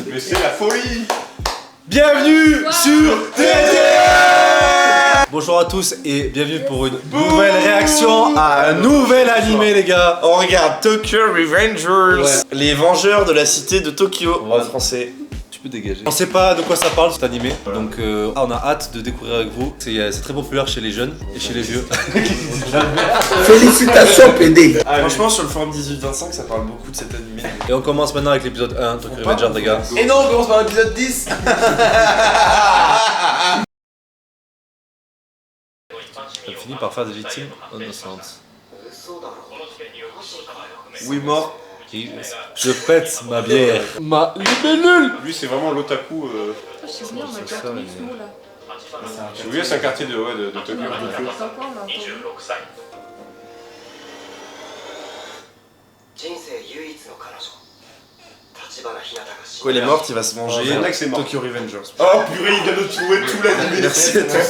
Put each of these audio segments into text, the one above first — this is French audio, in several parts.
Mais c'est la folie. Bienvenue sur TD. Bonjour à tous et bienvenue pour une nouvelle réaction à un nouvel animé les gars. On regarde Tokyo Revengers, ouais. Les Vengeurs de la cité de Tokyo en français. Tu peux dégager. On sait pas de quoi ça parle cet animé, donc on a hâte de découvrir avec vous. C'est très populaire chez les jeunes et chez les vieux. Félicitations PD. Franchement sur le forum 18-25 ça parle beaucoup de cet animé. Et on commence maintenant avec l'épisode 1, Tokyo Revengers les gars. Et non, on commence par l'épisode 10. Elle finit par faire des victimes innocentes. Oui mort. Je pète ma bière. Ma libellule. Lui c'est vraiment l'otaku. Je sais bien, on a déjà connu ce mot là. J'ai oublié, c'est un quartier de Tokyo. Quoi, elle est morte, il va se venger. Il y en a que c'est mort. Tokyo Revengers. Oh purée, il vient de trouver tout l'animé. Merci à toi.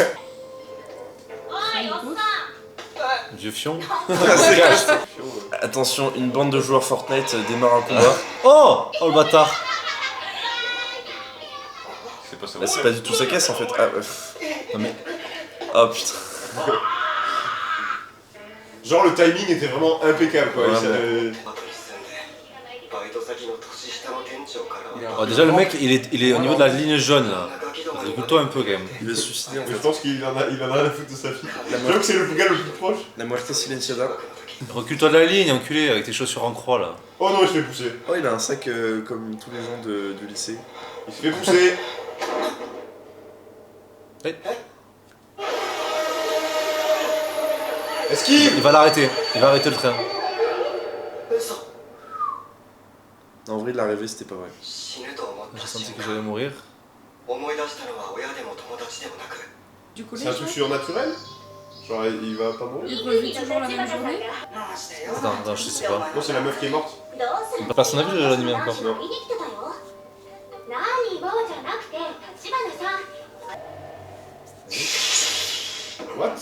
Vieux fion. Attention, une bande de joueurs Fortnite démarre un combat. Oh le bâtard. C'est pas ça. Bah, c'est pas du tout sa caisse en fait. Ah, Non mais. Oh putain. Genre le timing était vraiment impeccable quoi. Ouais, Oh, déjà le mec il est au niveau de la ligne jaune là. Recule-toi un peu quand même. Il va se suicider en Je fait. pense qu'il en a rien à foutre de sa fille. J'avoue que c'est le gars le plus proche. La muerte silenciosa. Recule-toi de la ligne enculé avec tes chaussures en croix là. Oh non, il se fait pousser. Oh, il a un sac comme tous les gens du lycée. Il se fait pousser. Hey. Esquive. Il va l'arrêter. Il va arrêter le train. En vrai, il l'a rêvé, c'était pas vrai. J'ai senti que j'allais mourir. Du coup, C'est un truc surnaturel? Genre il va pas mourir? il revit toujours la même journée. Attends, je sais pas. Non, c'est la meuf qui est morte. Personne n'a vu l'animé encore. Non. What?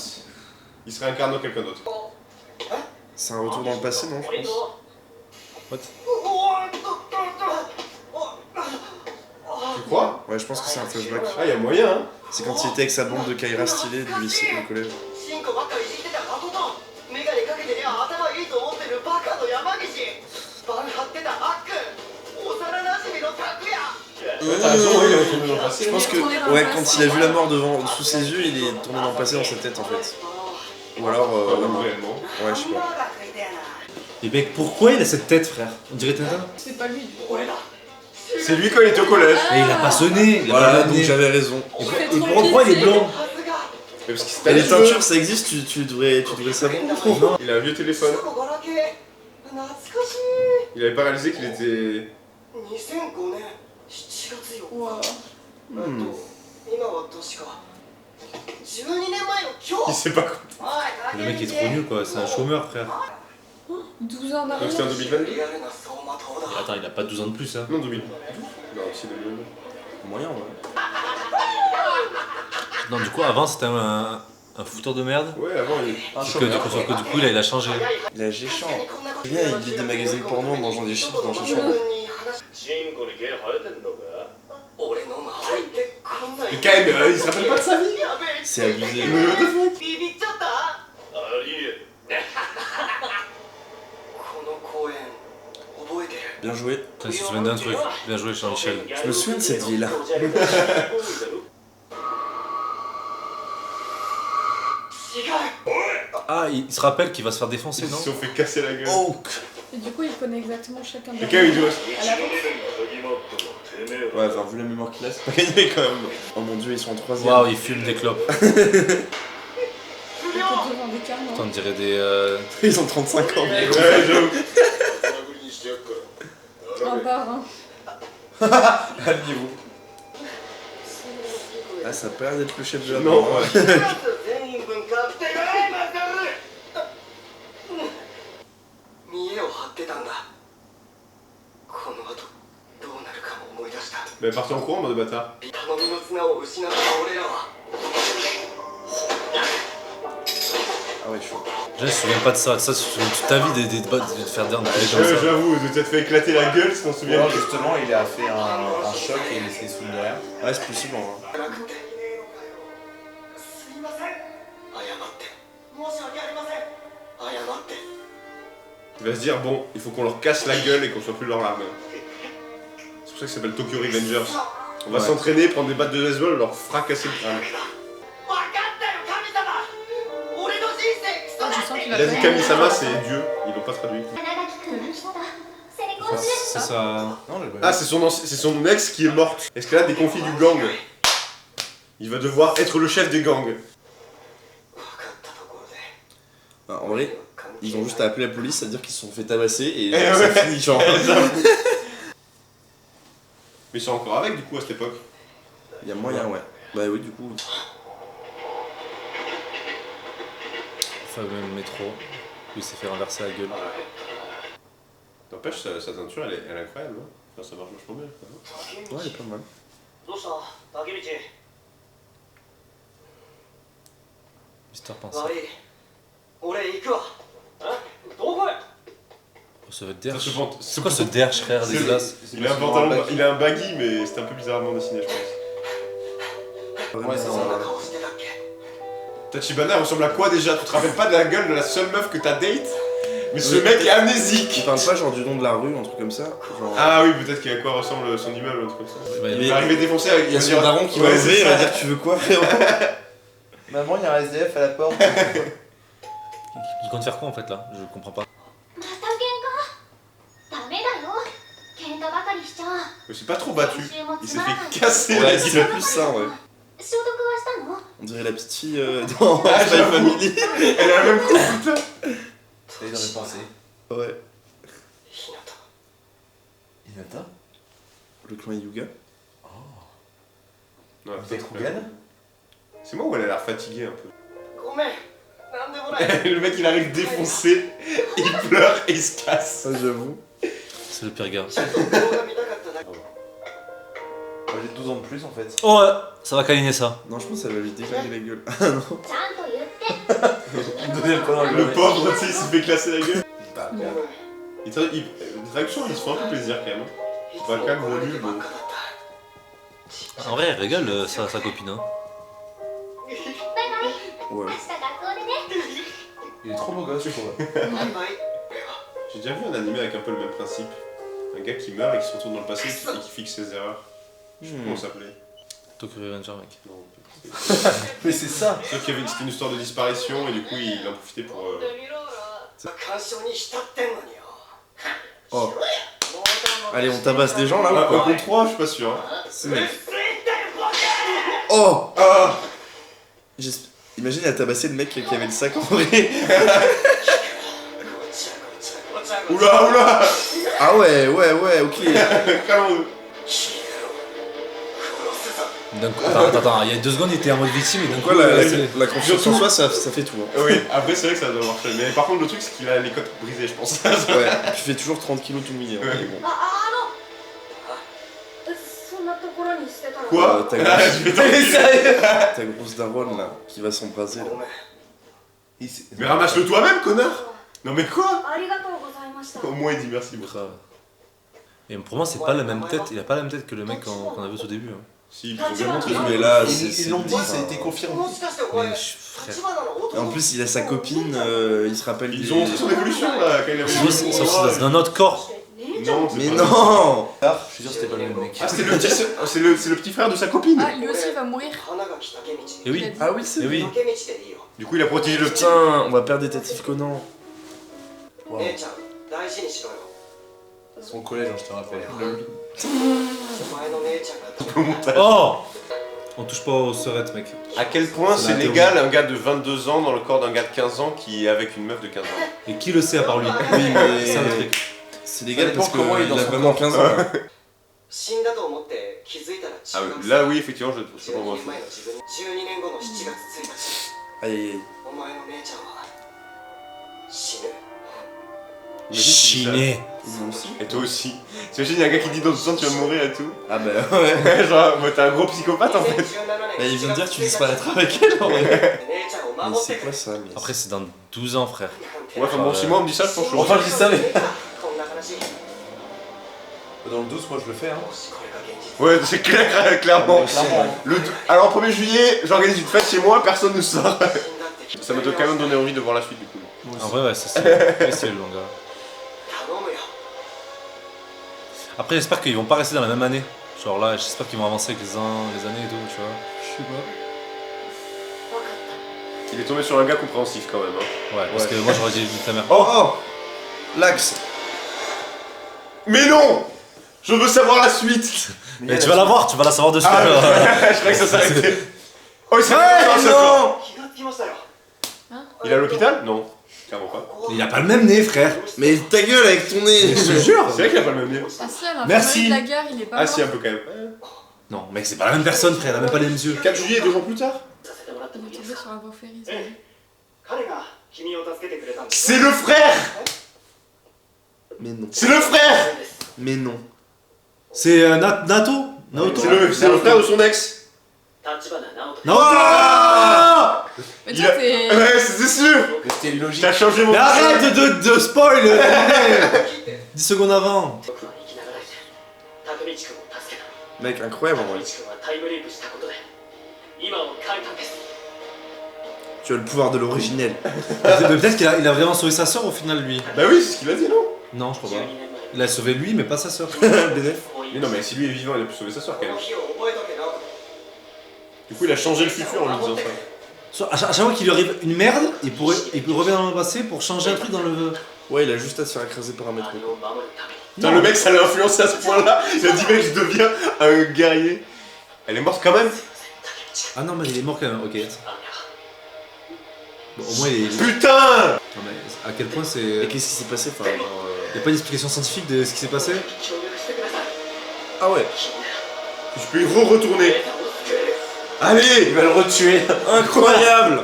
Il se réincarne dans quelqu'un d'autre. C'est un retour dans le passé, non, je pense. What? Tu crois? Ouais, je pense que c'est un flashback. Ah, y'a moyen hein. C'est quand il était avec sa bande de Kaira stylée du lycée, du collège. T'as raison, ouais, il est retourné dans le passé. Je pense que, ouais, quand il a vu la mort sous ses yeux, il est tourné dans le passé dans sa tête en fait. Ou alors. Ou réellement. Ouais, je sais pas. Et mec, pourquoi il a cette tête, frère? On dirait Tintin. C'est pas lui. C'est lui quand il était au collège. Mais il a pas sonné. Il a Voilà, pas donc donné. j'avais raison. Et pourquoi il est blond? Mais parce qu'il Et les teintures, ça existe, tu devrais savoir. Non. Il a un vieux téléphone. Il avait pas réalisé qu'il était. Wow. Il sait pas quoi. Le mec est trop nul quoi, c'est un chômeur, frère. 12 ans Donc d'arrêt. c'était en 2022? Attends, il a pas 12 ans de plus, hein. Non, 2000. Non, c'est 2022. Moyen, ouais. Non, du coup, avant c'était un fouteur de merde. Ouais, avant il. Sauf que du coup, là, il a changé. Il a géchant. Bien, il lit des magazines porno en mangeant des chips dans sa chambre. Mais quand même, il se rappelle pas de sa vie. C'est abusé. Mais what the fuck? Bien joué. Putain, il se souvient d'un truc. Bien joué, Jean-Michel. Je me souviens de cette ville-là. Ah, il se rappelle qu'il va se faire défoncer, Ils non? se sont fait casser la gueule. Oh. Et du coup, il connaît exactement chacun de Et quand il joue. à la Ouais, enfin, vu la mémoire qu'il a, c'est pas gagné quand même. Oh mon dieu, ils sont en troisième. Waouh, il fume des clopes. Il y a que 2 ans d'écart, non? Putain, on dirait des. Ils ont 35 ans. Ouais, j'avoue. Un par un. Habillez-vous. Ah, ça a pas l'air d'être le chef de la Non, bande. ouais. Mais parti en courant, mode bâtard. Ah ouais, chaud. Je me souviens pas de ça. Ça, tu te souviens toute ta vie de te faire dire comme ça. J'avoue, de t'être fait éclater la gueule, si t'en souviens. Non, justement, il a fait un choc et il s'est souvenu de rien. Ouais, c'est possible, hein. Il va se dire, bon, il faut qu'on leur casse la gueule et qu'on soit plus leur larme. C'est pour ça que ça s'appelle Tokyo Revengers. On va Ouais. s'entraîner, prendre des battes de baseball, leur fracasser le crâne. Ah, je sens qu'il Il va a dit Kami-sama, c'est Dieu, ils l'ont pas traduit. C'est ça. Non, j'ai pas Ah, c'est son ex qui est morte. Escalade des conflits du gang. Il va devoir être le chef des gangs. Bah, en vrai, ils ont juste à appeler la police, à dire qu'ils se sont fait tabasser et Eh ça ouais. finit, genre. Mais ils sont encore avec, du coup, à cette époque. Il y a moyen, ouais. Bah oui, du coup. Fameux métro. Où il s'est fait renverser la gueule. N'empêche, sa teinture, elle est incroyable. Hein. Enfin, ça marche vachement bien. Quoi. Ouais, elle est pas mal. Mister Pincé. Pour ce Ça derche. se vante. C'est quoi ce derche, frère, dégueulasse? Il a un pantalon, il a un baggy, mais c'était un peu bizarrement dessiné, je pense. Ouais, c'est ça. Tachibana ressemble à quoi déjà? Tu te rappelles pas de la gueule de la seule meuf que t'as date? Mais ce mec est amnésique! Il parle pas genre du nom de la rue, un truc comme ça genre... Ah oui, peut-être qu'à quoi ressemble son immeuble, un truc comme ça. Ouais, Il va arriver défoncé avec. Il y a son daron qui va Ouais, ouvrir, c'est il va ça. dire tu veux quoi frérot? Maman, il y a un SDF à la porte. Il compte faire quoi en fait là? Je comprends pas. Mais c'est pas trop battu. Il s'est fait casser la Ouais, c'est gueule. plus ça, ouais. On dirait la petite fille dans Ah, Spy j'avoue. Family. Elle a la même coupe, putain! C'est dans mes pensées. Ouais. Hinata. Le clan Yuga. Non, Vous êtes Rugen? C'est moi ou elle a l'air fatiguée un peu? Le mec il arrive défoncé, il pleure et il se casse. Ça j'avoue. C'est le pire gars. J'ai 12 ans de plus en fait. Oh ouais, ça va câliner ça. Non, je pense que ça va lui dégager la gueule. Ah non. Deuxième fois dans Le pauvre, tu sais, il s'est fait classer la gueule. Bah, Les traductions, ils se font un peu plaisir quand même. Baka, Golu, bon. En vrai, elle régale sa copine. Hein. Ouais. il est trop beau gosse, je trouve. J'ai déjà vu un animé avec un peu le même principe. Un gars qui meurt et qui se retourne dans le passé et qui fixe ses erreurs. Je sais pas comment ça s'appelait. Tokyo Revenger, mec. Non. Mais c'est ça. Sauf qu'il y avait c'était une histoire de disparition et du coup il en profitait pour. Oh. Allez, on tabasse des gens là Ah, ou quoi? contre 3, je suis pas sûr. Hein. C'est mec. Oh. Ah! Imagine, il a tabassé le mec qui avait le sac en vrai. Oula, oula! Ah ouais, ok. Calme-nous. Donc, attends, il y a 2 secondes il était en mode victime et d'un coup, Pourquoi c'est- la confiance en soi, ça fait tout. Hein. Oui, après c'est vrai que ça doit marcher. Mais par contre, le truc c'est qu'il a les côtes brisées, je pense. Ouais, tu fais toujours 30 kilos tout mouillé. Hein, Ouais. mais bon. Quoi? Ta Ah, grosse- je vais t'enculer. Ta grosse daronne là, qui va s'embraser là. Mais ramasse-le toi-même, connard! Non mais quoi? Au moins il dit merci, bon. Grave. Et pour moi, c'est pas la même tête. Il a pas la même tête que le mec qu'on a vu au tout début. Hein. Si, ils ont bien montré. Mais là, Ils l'ont dit, ça a été confirmé. Mais frère. Et en plus, il a sa copine, il se rappelle. Ils ont montré son évolution là, quand il a Oui, c'est dans un autre corps. Non, c'est Mais pas- non. Je suis sûr que c'était pas le même mec. Ah, c'est le petit frère de sa copine. Ah, lui aussi il va mourir. Et oui. Ah oui, c'est Et oui. Du coup, il a protégé le petit. Putain, on va perdre Détective Conan. Wow. Son collège, hein, je te rappelle. Oh! On touche pas aux sœurettes, mec. À quel point C'est c'est la théorie. légal un gars de 22 ans dans le corps d'un gars de 15 ans qui est avec une meuf de 15 ans? Et qui le sait à part lui? Oui, mais C'est ça le truc. c'est légal dépend parce que comment il est dans il a son vraiment 15 ans. Là. Ah oui, là oui, effectivement, je comprends aussi. Aïe aïe aïe. Chiné. Moi aussi. Et toi aussi. T'imagines, il y a un gars qui dit dans tout sens tu vas mourir et tout. Ah bah ouais. Genre, bah, t'es un gros psychopathe en fait. Bah, il vient de dire que tu disparaîtras avec elle en vrai. Mais c'est quoi ça mais... Après, c'est dans 12 ans, frère. Ouais, enfin bon, si moi on me dit ça, je pense que Enfin, je dis ça, mais. Dans le 12, moi je le fais, hein. Ouais, c'est clair, clairement. Alors, 1er juillet, j'organise une fête chez moi, personne ne sort. Ça m'a quand même donné envie de voir la suite du coup. En vrai, ouais, c'est stylé le manga. Après, j'espère qu'ils vont pas rester dans la même année. Genre là, j'espère qu'ils vont avancer avec les années et tout, tu vois. Je sais pas. Il est tombé sur un gars compréhensif quand même. Hein. Ouais, parce que moi j'aurais dit ta mère. Oh oh L'axe. Mais non! Je veux savoir la suite! Mais tu vas la voir, tu vas la savoir de suite. Ah, alors. je croyais que ça s'arrêtait. Oh, il s'est non. Il est à l'hôpital? Non, clairement pas. Il a pas le même nez, frère. Mais ta gueule avec ton nez. Je te jure. C'est vrai qu'il a pas le même nez. Ah si, à Merci. l'infirmerie de la gare, il est pas Ah, mort. si, un peu quand même. Non, mec, c'est pas la même personne, frère. Elle a même pas les mêmes yeux. 4 juillet, 2 jours plus tard? Il est tombé sur un voie ferry. C'est le frère! Mais non. C'est le frère! Mais non. C'est Nato. Naoto. C'est le frère de son ex. Naoto. Mais Il toi, a- t'es. Ouais, c'est sûr! Mais c'était logique. T'as changé mon. Mais arrête de spoil. 10 secondes avant. Mec, incroyable en vrai. Tu as le pouvoir de l'originel. Mais peut-être qu'il a vraiment sauvé sa soeur au final, lui. Bah oui, c'est ce qu'il a dit, non? Non, je crois pas. Il a sauvé lui, mais pas sa soeur. BDF. Mais non, mais si lui est vivant, il a pu sauver sa soeur quand même. Du coup, il a changé le futur en lui disant ça. À chaque fois qu'il lui arrive une merde, il peut revenir dans le passé pour changer un truc dans le. Ouais, il a juste à se faire écraser par un métro. Putain, le mec, ça l'a influencé à ce point-là. Il a dit, mec, je deviens un guerrier. Elle est morte quand même? Ah non, mais il est mort quand même, ok. Bon, au moins il est. Putain! Non, mais à quel point c'est. Et qu'est-ce qui s'est passé enfin, genre, Y a pas d'explication scientifique de ce qui s'est passé? Ah ouais. Je peux y retourner. Allez! Il va le retuer. Incroyable.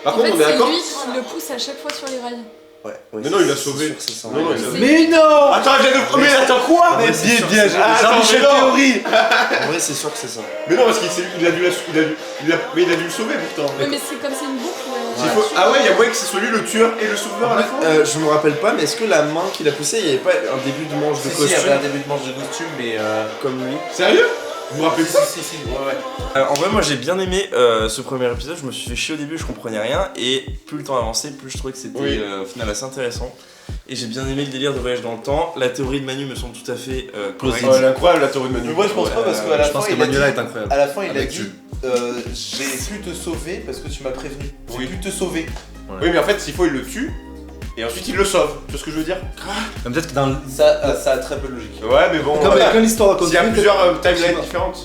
Par En contre, fait, on est c'est d'accord? lui qui le pousse à chaque fois sur les rails. Ouais. Mais non, il l'a sauvé. C'est sûr, Non, non, il l'a- Mais non! Attends, il vient de. Mais attends, quoi? Mais Bien, bien, Jean-Michel Théorie! En vrai, c'est sûr que c'est ça. Mais non, parce qu'il a dû le sauver pourtant. Ouais, mais c'est comme c'est une boucle. S'il faut- Ah ouais, il y a moyen que c'est soit lui le tueur et le sauveur à la fin? Je me rappelle pas, mais est-ce que la main qu'il a poussée, il y avait pas un début de manche de Si, il y avait un costume début de manche de costume, mais. comme lui? Sérieux? Vous vous rappelez pas? Si, ouais. En vrai, moi j'ai bien aimé ce premier épisode. Je me suis fait chier au début, je comprenais rien. Et plus le temps avançait, plus je trouvais que c'était Oui. au final assez intéressant. Et j'ai bien aimé le délire de voyage dans le temps. La théorie de Manu me semble tout à fait correcte. Oh, elle est incroyable la théorie de Manu. Mais moi je pense pas parce qu'à la Je pense fin que il a Manuela dit. est incroyable. À la fin il a Avec dit j'ai pu te sauver parce que tu m'as prévenu. J'ai Oui. pu te sauver. Oui, mais en fait, s'il faut, il le tue. Et ensuite, il le sauve. Tu vois ce que je veux dire? Mais peut-être que dans le. Ça a très peu de logique. Ouais, mais bon. Comme quand l'histoire raconte. S'il y a plusieurs timelines différentes.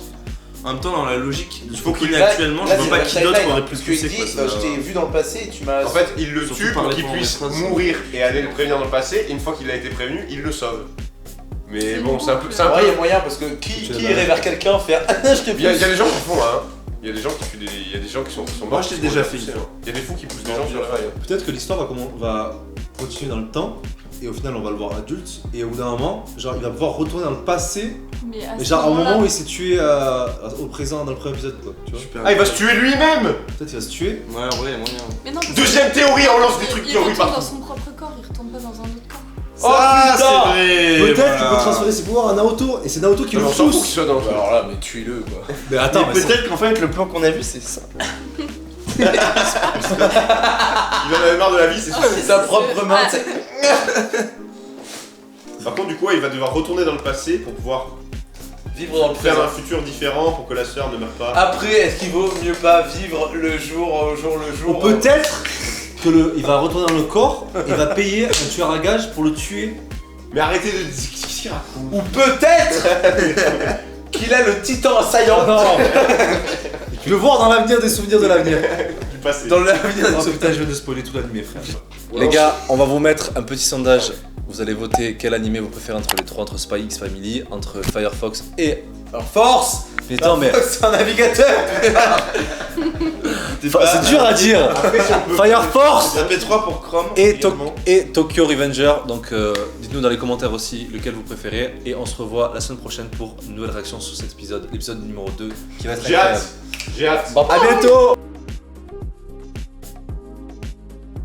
En même temps, dans la logique de ce faut qu'on qu'il connaît Là, actuellement, là, je vois c'est pas la qui d'autre timeline, aurait pu parce le qu'il pousser dit, quoi. je t'ai vu dans le passé et tu m'as. En fait, il le Surtout tue par pour les qu'il pendant puisse les phrases. mourir et aller le prévenir dans le passé. Et une fois qu'il a été prévenu, il le sauve. Mais C'est bon, une c'est un peu. boucle. c'est un Ouais, peu- il y a moyen parce que qui irait vers quelqu'un faire je te Il y a pousse. des gens qui font là. Hein. Il y a des gens qui tuent des. Il y a des gens qui sont morts. Moi, je l'ai qui déjà sont fait poussés, une fois. hein. Il y a des fous qui poussent des gens sur la faille. Peut-être que l'histoire va continuer dans le temps. Et au final, on va le voir adulte. Et au bout d'un moment, genre, il va pouvoir retourner dans le passé. Mais à Mais ce genre, au moment moment-là, où il s'est tué au présent dans le premier épisode, quoi. Tu vois? Super. Ah, il va se tuer lui-même! Peut-être qu'il va se tuer. Ouais, en vrai, il y a moyen. Mais non, parce Deuxième que- théorie, on lance des il- trucs il théories retourne dans partout. son propre corps, il retourne pas dans un autre corps. Ah, putain. c'est vrai. Peut-être qu'il peut transférer ses pouvoirs à Naoto. Et c'est Naoto qui Non, le mais on s'en fout qu'il pousse. soit dans le. Alors là, mais tuez-le quoi. Mais attends, Mais mais c'est- peut-être qu'en fait, le plan qu'on a vu, c'est ça. Il en avait marre de la vie, c'est sûr. C'est sa propre main, Ah, tu sais. Par contre, du coup, il va devoir retourner dans le passé pour pouvoir Vivre dans le faire présent. un futur différent pour que la sœur ne meure pas. Après, est-ce qu'il vaut mieux pas vivre le jour au jour le jour Ou peut-être il va retourner dans le corps et va payer un tueur à gage pour le tuer. Mais arrêtez de. Qu'est-ce qu'il raconte? Ou peut-être qu'il a le titan assaillant Non. Tu veux voir dans l'avenir des souvenirs de l'avenir. Du passé. dans l'avenir de Oh ce putain, je viens de spoiler tout l'animé, frère. Les gars, on va vous mettre un petit sondage. Vous allez voter quel animé vous préférez entre les trois, entre Spy X Family, entre Firefox et Alors force Mais attends, mais C'est un navigateur. c'est dur à dire. Fire Force Un P3 pour Chrome. et Tokyo Revenger. Donc dites-nous dans les commentaires aussi lequel vous préférez. Et on se revoit la semaine prochaine pour une nouvelle réaction sur cet épisode, l'épisode numéro 2 qui va être J'ai incroyable. hâte. J'ai hâte. À bientôt.